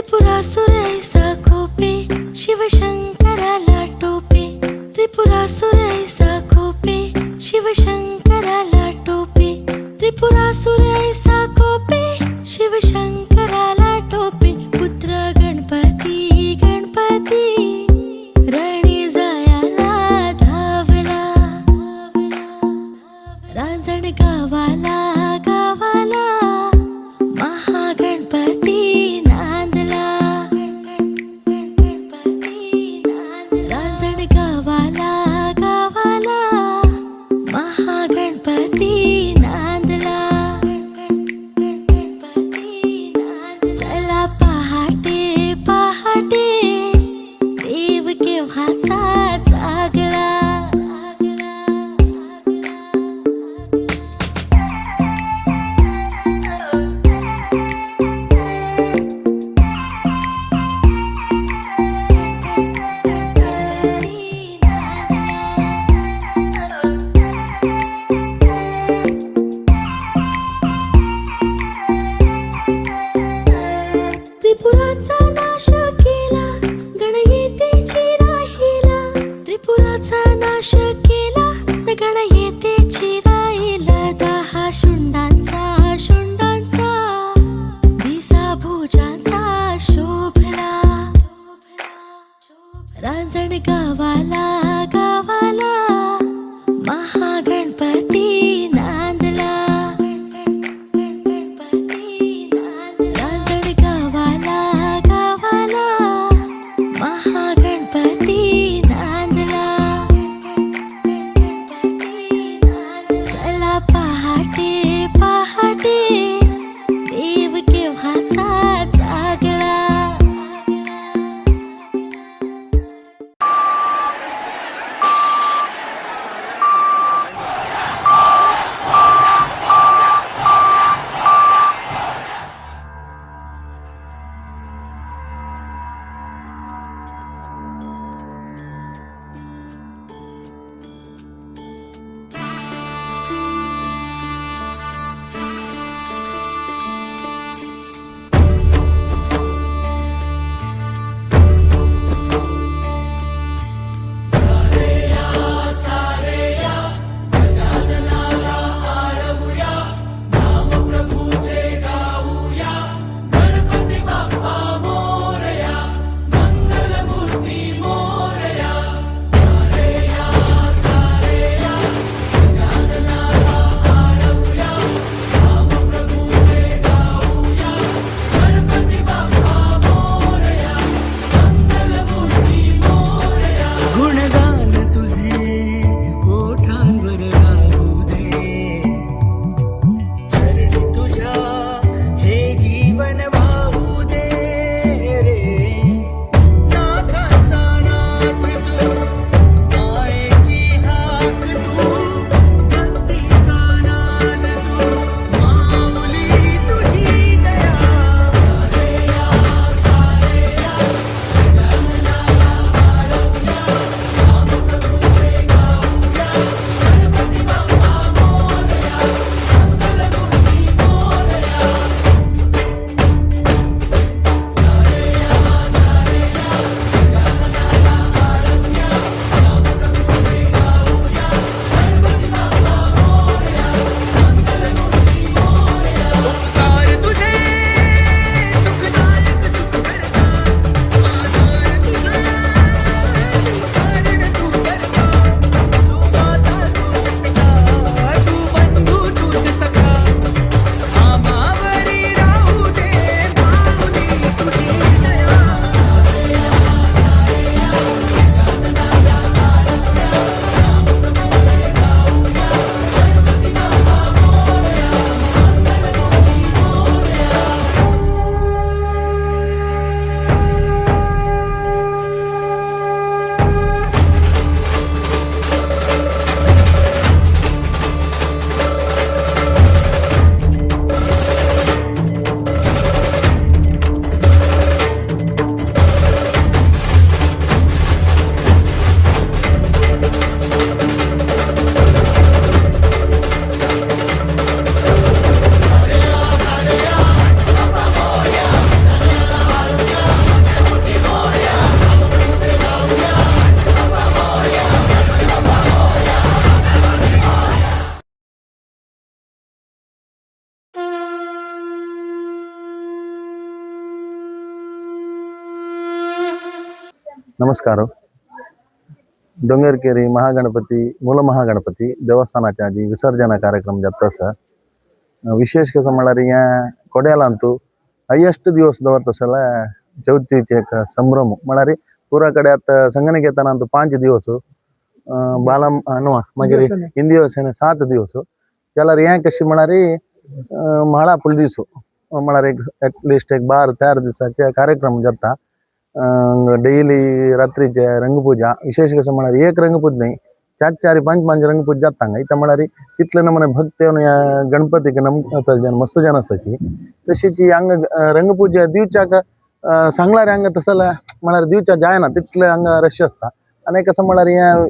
त्रिपुरासुरैसा खोपे शिवशंकराला टोपे त्रिपुरासुरैसा खोपे शिवशंकराला टोपे त्रिपुरासुरैसा खोपे शिवशंकराला टोपे पुत्र गणपती गणपती रणी जायाला धावला रांजण गावाला गावाला महागणपती नांदला रांजण गावाला गावाला महागणपती नांदला चला पहाटे पहाटे देव केव्हाचा जागला त्रिपुराचा नाश केला गणयेतेची राहिला त्रिपुराचा नाश केला गणयेतेची राहिला 10 शुंडांचा दिसा भुजांचा शोभला रांजण गावाला गावाला महागणपती नांदला रांजण गावाला गावाला महागणपती नांदला चला पहाटे पहाटे देव केव्हाचा जागला नमस्कार. डोंगरकेरी महागणपती मूलमहागणपती देवस्थानाच्या जी विसर्जन कार्यक्रम जाता असा विशेष कसं म्हणल्यार या कोड्याला अंतू हायेस्ट दिवस दवरता चौथीचे एक संभ्रम म्हळ्यार पुरा कड्यात संगणकेताना अंतू 5 दिवस बालम न्हू मागीर हिंदी दिवस 7 दिवस जाल्यार हें कशें म्हळ्यार म्हाळा फुल दीस म्हळ्यार एक एटलिस्ट एक 12-13 दिसाचे कार्यक्रम जाता. डेली रात्रीचे रंगपूजा विशेष कसं म्हळ्यार एक रंगपूज नाही 4-4-5 रंगपूज जाता हांगा इथं म्हळ्यार तितले नमुने भक्त गणपतीक नमतात मस्त जन आसाची तशीची हांगा रंगपूजा दिवच्याक सांगल्यार हांगा तसं म्हळ्यार दिवच्या जायना तितले हांगा रश आसता. आनी कसं म्हळ्यार हें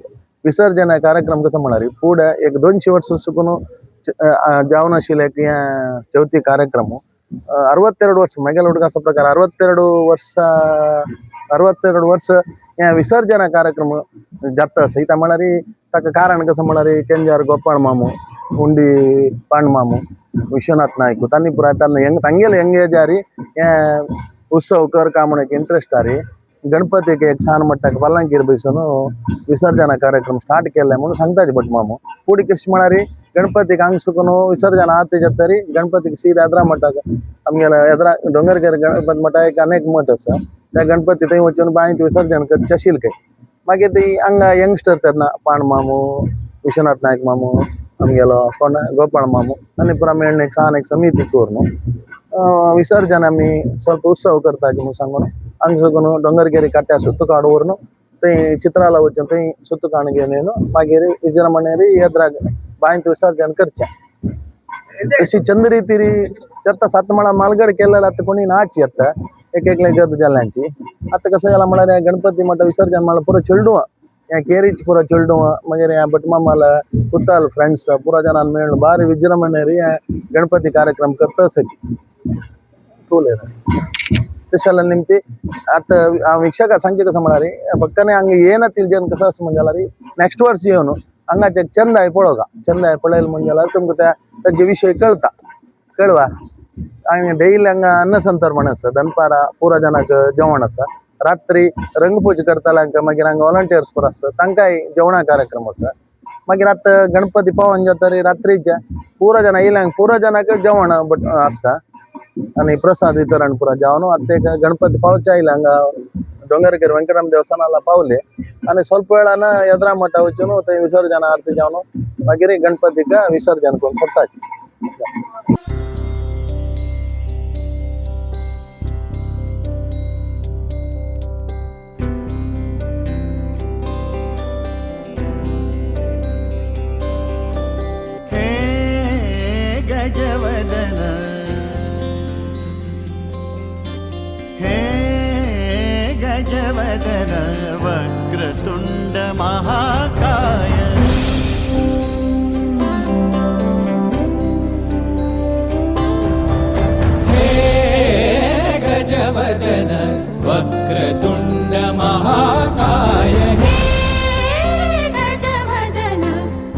विसर्जन कार्यक्रम कसं म्हळ्यार फुडें एक 200 वर्सां सुकून जावन आशिल्ले की हें चवथी कार्यक्रम 62 वर्ष मेगेल हुडूक असा प्रकार 62 वर्ष हे विसर्जन कार्यक्रम जाता असा इथं म्हळ्यार ताका कारण कसं म्हळ्यार केंजार गोपाळ मामू उंडी पांड मामू विश्वनाथ नायक तांणी पुराय तांगेले यंगेज हे उत्सव करता म्हणून इंट्रस्ट आरी गणपतीक एक सान मट्टाक पल्लांकीर बसून विसर्जन कार्यक्रम स्टार्ट केले म्हणून सांगताचे भट मामू पुढे कशें म्हळ्यार गणपतीक हांगा सुकून विसर्जन आरती जातरी गणपतीक सीद येद्रा मठाक आमगेल्या येद्रा डोंगरकेर गणपती मठा एक अनेक मठ आसा त्या गणपती थंय वचून बांयत विसर्जन करचें आशिल्लें मागीर ती हांगा यंगस्टर तेन्ना पांड मामू विश्वनाथ नायक मामू आमगेलो कोण गोपाळ मामू आनी पुरा मेळून एक सान एक समिती करून विसर्जन आमी ಸ್ವಲ್ಪ उत्सव करताचे म्हणून सांगून हांगा साकून डोंगरकेरी काट्या सुत्तू काड व्हरून थंय चित्राला वचून थंय सुत्तू काण घेवन येवन मागीर विजृंभणेर येद्राक बांयत विसर्जन करचें. अशी चंद्री तिरी चत्ता 7 माळा मालगड केलेला आतां कोणी नाच येता एक एकले जत जाल्यांची आतां कसं जाला म्हळ्यार गणपती मठ विसर्जन म्हळ्यार पुरो चेडूं हें केरीच पुरो चेडूं मागीर हें भटमामाल कुत्ताल फ्रेंड्स पुरो जाणां मेळून बारी विजृंभणेर हें गणपती कार्यक्रम करता आसाची तशें निमती आतां हांव विक्षकाक सांगचें कसं म्हळ्यार फक्त हांगा येना तिलजन कसं आसा म्हणजे जाल्यार नेक्स्ट वर्स येवन हांगाचे चंदाय पळोवगा चंदाय पळयलें म्हणजे जाल्यार तुमकां ताजे विशय कळवा आनी डेली हांगा अन्नसंतर्पण आसा दनपारां पुरो जाणांक जेवण आसा रात्री रंगपूज करताल्यांक मागीर हांगा वॉलंटियर्स पुरो आसता तांकांय जेवणा कार्यक्रम आसा मागीर आतां गणपती पावन जातरी रात्रीच्या पुरो जाणां येयल्यांक पुरो जाणांक जेवण आसता आनी प्रसाद वितरण पुरा जावन आतां एक गणपती पावचे आयले हांगा डोंगरकेर वेंकटराम देवस्थानाला पावले आनी ಸ್ವಲ್ಪ वेळान येद्रा मठा वचून थंय विसर्जन आरती जावन मागीर गणपतीक विसर्जन करून सोडटाचे. गजवदन वक्रतुंड महाकाय हे गजवदन वक्रतुंड महाकाय गजवदन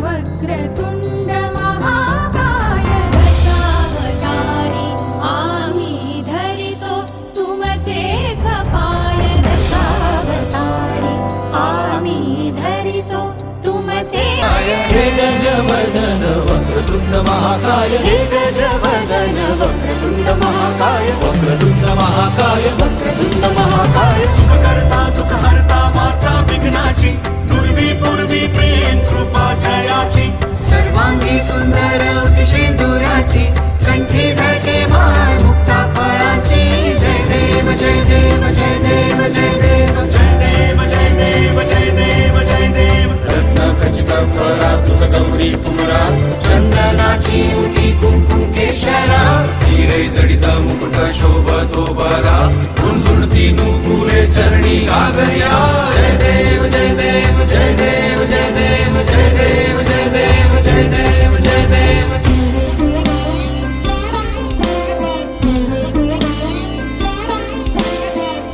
वक्रतुंड महाकाय दशावतारी आम्ही धरितो तुमचेच पाय दशावतारी आम्ही धरितो तुमचे हे गजवदन वक्रतुंड महाकाय हे गजवदन वक्रतुंड महाकाय वक्रतुंड महाकाय वक्रतुंड महाकाय सुख करता दुःख हरता माता विघ्नाची दुर्वी पूर्वी प्रेम कृपा जयाची सर्वांगी सुंदर सिंदुराची कंठी झळके माळ मुक्ता फळाची जय देव जय देव जय देव जय देव जय देव जय देव जय देव जय देव रत्न खचित फरा तुझ गौरी कुमरा चंदनाची उटी कुंकुम केशरा हिरे जडित मुकुट शोभतो बरा गुंजुळती नुपुरे चरणी गागर्या जय देव जय देव जय देव जय देव जय देव जय देव जय देव जय देव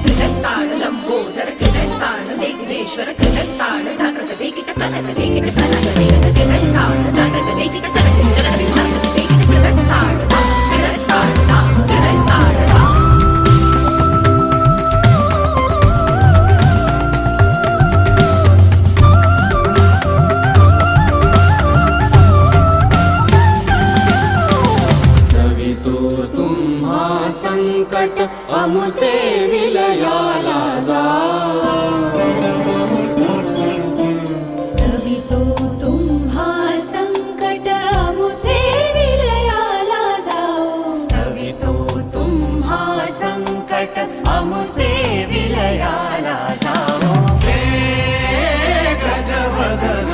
कृतत्ताळ लंबोदर कृतत्ताळ वेंकटेश्वर कृतत्ताळ धाकट वेंकट कनक वेंकट कनक वेंकट कृतत्ताळ धाकट वेंकट कनक वेंकट धाकट वेंकट कृतत्ताळ कृतत्ताळ कृतत्ताळ आमुचे विलयाला जाओ स्तवितो तुम्हा संकट आमुचे विलयाला जाओ स्तवितो तुम्हा संकट आमुचे विलयाला जाओ गजवदन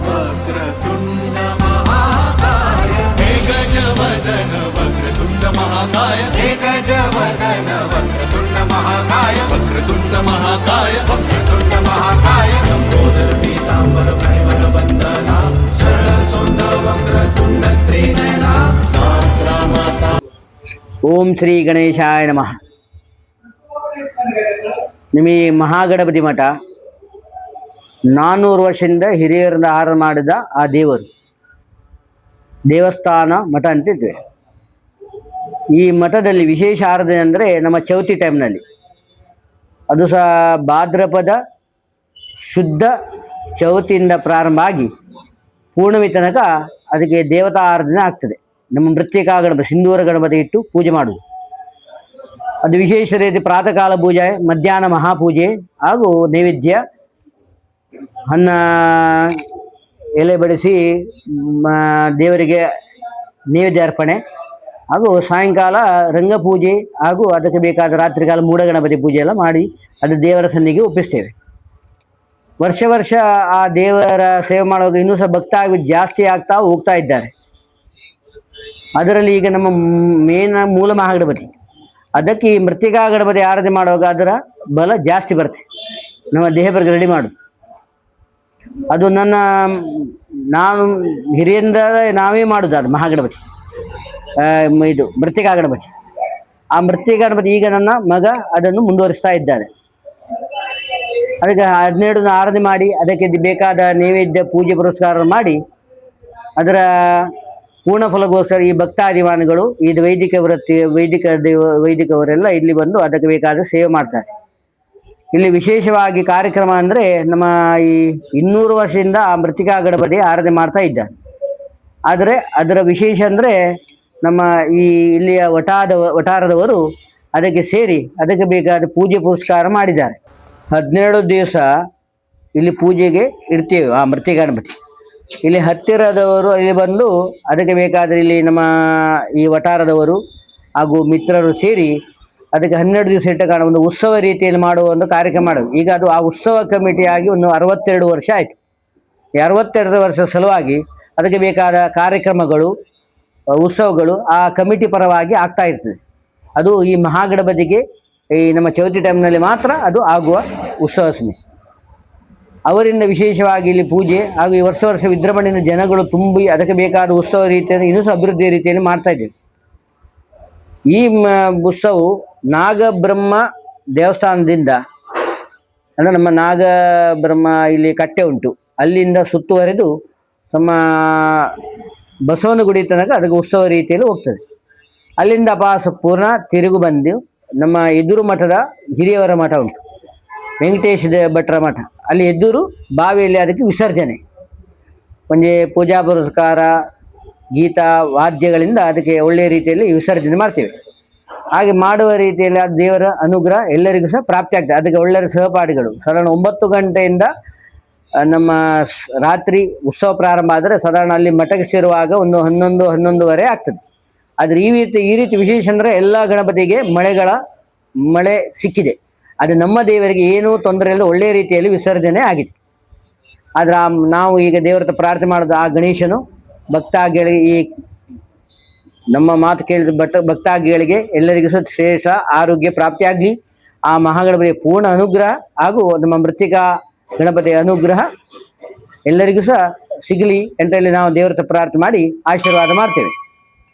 वक्रतुंड महाकाय हे गजवदन वक्रतुंड महाकाय हे गजवदन वक्रतुंड महाकाय वक्रतुंड महाकाय वक्रतुंड महाकाय लंबोदर पीतांबर परिमल वंदना सरळ सौंद वक्रतुंड त्रिनयना रामाचा ಓಂ ಶ್ರೀ ಗಣೇಶಾಯ ನಮಃ. ನಿಮಗೆ ಮಹಾಗಣಪತಿ ಮಠ 400 ವರ್ಷದಿಂದ ಹಿರಿಯರಿಂದ ಆರಾಧನೆ ಮಾಡಿದ ಆ ದೇವರು ದೇವಸ್ಥಾನ ಮಠ ಅಂತಿದ್ವಿ. ಈ ಮಠದಲ್ಲಿ ವಿಶೇಷ ಆರಾಧನೆ ಅಂದರೆ ನಮ್ಮ ಚೌತಿ ಟೈಮ್ನಲ್ಲಿ, ಅದು ಸಹ ಭಾದ್ರಪದ ಶುದ್ಧ ಚೌತಿಯಿಂದ ಪ್ರಾರಂಭ ಆಗಿ ಪೂರ್ಣಮಿ ತನಕ ಅದಕ್ಕೆ ದೇವತಾ ಆರಾಧನೆ ಆಗ್ತದೆ. ನಮ್ಮ ಮೃತ್ತಿಕಾ ಗಣಪತಿ ಸಿಂಧೂರ ಗಣಪತಿ ಇಟ್ಟು ಪೂಜೆ ಮಾಡುವುದು. ಅದು ವಿಶೇಷ ರೀತಿ ಪ್ರಾತಃ ಕಾಲ ಪೂಜೆ, ಮಧ್ಯಾಹ್ನ ಮಹಾಪೂಜೆ ಹಾಗೂ ನೈವೇದ್ಯ ಅನ್ನ ಎಲೆ ಬಡಿಸಿ ದೇವರಿಗೆ ನೈವೇದ್ಯ ಅರ್ಪಣೆ ಹಾಗೂ ಸಾಯಂಕಾಲ ರಂಗಪೂಜೆ ಹಾಗೂ ಅದಕ್ಕೆ ಬೇಕಾದ ರಾತ್ರಿಕಾಲ ಮೂಢ ಗಣಪತಿ ಪೂಜೆ ಎಲ್ಲ ಮಾಡಿ ಅದು ದೇವರ ಸನ್ನಿಗೆ ಒಪ್ಪಿಸ್ತೇವೆ. ವರ್ಷ ಆ ದೇವರ ಸೇವೆ ಮಾಡುವಾಗ ಇನ್ನೂ ಸಹ ಭಕ್ತ ಜಾಸ್ತಿ ಆಗ್ತಾ ಹೋಗ್ತಾ ಇದ್ದಾರೆ. ಅದರಲ್ಲಿ ಈಗ ನಮ್ಮ ಮೇನ್ ಮೂಲ ಮಹಾಗಣಪತಿ, ಅದಕ್ಕೆ ಈ ಮೃತ್ತಿಕಾ ಗಣಪತಿ ಆರಾಧನೆ ಮಾಡುವಾಗ ಅದರ ಬಲ ಜಾಸ್ತಿ ಬರುತ್ತೆ. ನಮ್ಮ ದೇಹ ಬಗ್ಗೆ ರೆಡಿ ಮಾಡೋದು ಅದು ನಾನು ಹಿರಿಯಿಂದ ನಾವೇ ಮಾಡೋದು. ಅದು ಮಹಾಗಣಪತಿ ಇದು ಮೃತ್ತಿಕಾ ಗಣಪತಿ. ಆ ಮೃತ್ತಿಕಾ ಗಣಪತಿ ಈಗ ನನ್ನ ಮಗ ಅದನ್ನು ಮುಂದುವರಿಸ್ತಾ ಇದ್ದಾರೆ. ಅದಕ್ಕೆ 12 ಆರಾಧನೆ ಮಾಡಿ ಅದಕ್ಕೆ ಬೇಕಾದ ನೈವೇದ್ಯ ಪೂಜೆ ಪುರಸ್ಕಾರ ಮಾಡಿ ಅದರ ಪೂರ್ಣ ಫಲಗೋಸ್ಕರ ಈ ಭಕ್ತಾದಿವಾನಿಗಳು ಇದು ವೈದಿಕವರೆಲ್ಲ ಇಲ್ಲಿ ಬಂದು ಅದಕ್ಕೆ ಬೇಕಾದ ಸೇವೆ ಮಾಡ್ತಾರೆ. ಇಲ್ಲಿ ವಿಶೇಷವಾಗಿ ಕಾರ್ಯಕ್ರಮ ಅಂದರೆ ನಮ್ಮ ಈ 200 ವರ್ಷದಿಂದ ಆ ಮೃತ್ತಿಕಾ ಗಣಪತಿ ಆರಾಧನೆ ಮಾಡ್ತಾ ಇದ್ದಾರೆ. ಆದರೆ ಅದರ ವಿಶೇಷ ಅಂದರೆ ನಮ್ಮ ಈ ಇಲ್ಲಿಯ ವಠಾರದವರು ಅದಕ್ಕೆ ಸೇರಿ ಅದಕ್ಕೆ ಬೇಕಾದ ಪೂಜೆ ಪುರಸ್ಕಾರ ಮಾಡಿದ್ದಾರೆ. 12 ದಿವಸ ಇಲ್ಲಿ ಪೂಜೆಗೆ ಇಡ್ತೇವೆ ಆ ಮೃತ್ತಿಕಾ ಗಣಪತಿ. ಇಲ್ಲಿ ಹತ್ತಿರದವರು ಇಲ್ಲಿ ಬಂದು ಅದಕ್ಕೆ ಬೇಕಾದರೆ ಇಲ್ಲಿ ನಮ್ಮ ಈ ವಠಾರದವರು ಹಾಗೂ ಮಿತ್ರರು ಸೇರಿ ಅದಕ್ಕೆ 12 ದಿವಸ ಇಟ್ಟ ಕಾರಣ ಒಂದು ಉತ್ಸವ ರೀತಿಯಲ್ಲಿ ಮಾಡುವ ಒಂದು ಕಾರ್ಯಕ್ರಮ ಮಾಡೋದು. ಈಗ ಅದು ಆ ಉತ್ಸವ ಕಮಿಟಿಯಾಗಿ ಒಂದು 62 ವರ್ಷ ಆಯಿತು. ಈ 62 ವರ್ಷದ ಸಲುವಾಗಿ ಅದಕ್ಕೆ ಬೇಕಾದ ಕಾರ್ಯಕ್ರಮಗಳು ಉತ್ಸವಗಳು ಆ ಕಮಿಟಿ ಪರವಾಗಿ ಆಗ್ತಾ ಇರ್ತದೆ. ಅದು ಈ ಮಹಾಗಣಪತಿಗೆ ಈ ನಮ್ಮ ಚೌತಿ ಟೈಮ್ನಲ್ಲಿ ಮಾತ್ರ ಅದು ಆಗುವ ಉತ್ಸವ ಸಮಿತಿ. ಅವರಿಂದ ವಿಶೇಷವಾಗಿ ಇಲ್ಲಿ ಪೂಜೆ ಹಾಗೂ ಈ ವರ್ಷ ವಿಜೃಂಭಣೆಯಿಂದ ಜನಗಳು ತುಂಬಿ ಅದಕ್ಕೆ ಬೇಕಾದ ಉತ್ಸವ ರೀತಿಯಲ್ಲಿ ಇನ್ನೂ ಸಹ ಅಭಿವೃದ್ಧಿ ರೀತಿಯಲ್ಲಿ ಮಾಡ್ತಾ ಇದ್ದೇವೆ. ಈ ಉತ್ಸವವು ನಾಗಬ್ರಹ್ಮ ದೇವಸ್ಥಾನದಿಂದ ಅಂದರೆ ನಮ್ಮ ನಾಗಬ್ರಹ್ಮ ಇಲ್ಲಿ ಕಟ್ಟೆ ಉಂಟು, ಅಲ್ಲಿಂದ ಸುತ್ತುವರೆದು ನಮ್ಮ ಬಸವನಗುಡಿ ತನಕ ಅದಕ್ಕೆ ಉತ್ಸವ ರೀತಿಯಲ್ಲಿ ಹೋಗ್ತದೆ. ಅಲ್ಲಿಂದ ಪೂರ್ಣ ತಿರುಗು ಬಂದು ನಮ್ಮ ಎದುರು ಮಠದ ಹಿರಿಯವರ ಮಠ ಉಂಟು, ವೆಂಕಟೇಶ ಭಟ್ರ ಮಠ, ಅಲ್ಲಿ ಎದುರು ಬಾವಿಯಲ್ಲಿ ಅದಕ್ಕೆ ವಿಸರ್ಜನೆ ಒಂದು ಪೂಜಾ ಪುರಸ್ಕಾರ ಗೀತಾ ವಾದ್ಯಗಳಿಂದ ಅದಕ್ಕೆ ಒಳ್ಳೆಯ ರೀತಿಯಲ್ಲಿ ವಿಸರ್ಜನೆ ಮಾಡ್ತೇವೆ. ಹಾಗೆ ಮಾಡುವ ರೀತಿಯಲ್ಲಿ ಆ ದೇವರ ಅನುಗ್ರಹ ಎಲ್ಲರಿಗೂ ಸಹ ಪ್ರಾಪ್ತಿ ಆಗ್ತದೆ. ಅದಕ್ಕೆ ಒಳ್ಳೆಯ ಸಹಪಾಠಿಗಳು ಸಾಧಾರಣ 9 ಗಂಟೆಯಿಂದ ನಮ್ಮ ರಾತ್ರಿ ಉತ್ಸವ ಪ್ರಾರಂಭ ಆದರೆ ಸಾಧಾರಣ ಅಲ್ಲಿ ಮಠಕ್ಕೆ ಸೇರುವಾಗ ಒಂದು 11-11:30 ಆಗ್ತದೆ. ಆದರೆ ಈ ರೀತಿ ವಿಶೇಷ ಅಂದರೆ ಎಲ್ಲ ಗಣಪತಿಗೆ ಮಳೆ ಸಿಕ್ಕಿದೆ. ಅದು ನಮ್ಮ ದೇವರಿಗೆ ಏನೂ ತೊಂದರೆ ಇಲ್ಲ, ಒಳ್ಳೆಯ ರೀತಿಯಲ್ಲಿ ವಿಸರ್ಜನೆ ಆಗಿದೆ. ಆದರೆ ನಾವು ಈಗ ದೇವರ ಹತ್ರ ಪ್ರಾರ್ಥನೆ ಮಾಡೋದು ಆ ಗಣೇಶನು ಭಕ್ತಾದಿಗಳಿಗೆ ಈ ನಮ್ಮ ಮಾತು ಕೇಳಿದ ಭಕ್ತಾದಿಗಳಿಗೆ ಎಲ್ಲರಿಗೂ ಸಹ ಶ್ರೇಷ ಆರೋಗ್ಯ ಪ್ರಾಪ್ತಿಯಾಗಲಿ, ಆ ಮಹಾಗಣಪತಿಯ ಪೂರ್ಣ ಅನುಗ್ರಹ ಹಾಗೂ ನಮ್ಮ ಮೃತ್ತಿಕಾ ಗಣಪತಿಯ ಅನುಗ್ರಹ ಎಲ್ಲರಿಗೂ ಸಹ ಸಿಗಲಿ ಅಂತೇಳಿ ನಾವು ದೇವರ ಹತ್ರ ಪ್ರಾರ್ಥನೆ ಮಾಡಿ ಆಶೀರ್ವಾದ ಮಾಡ್ತೇವೆ.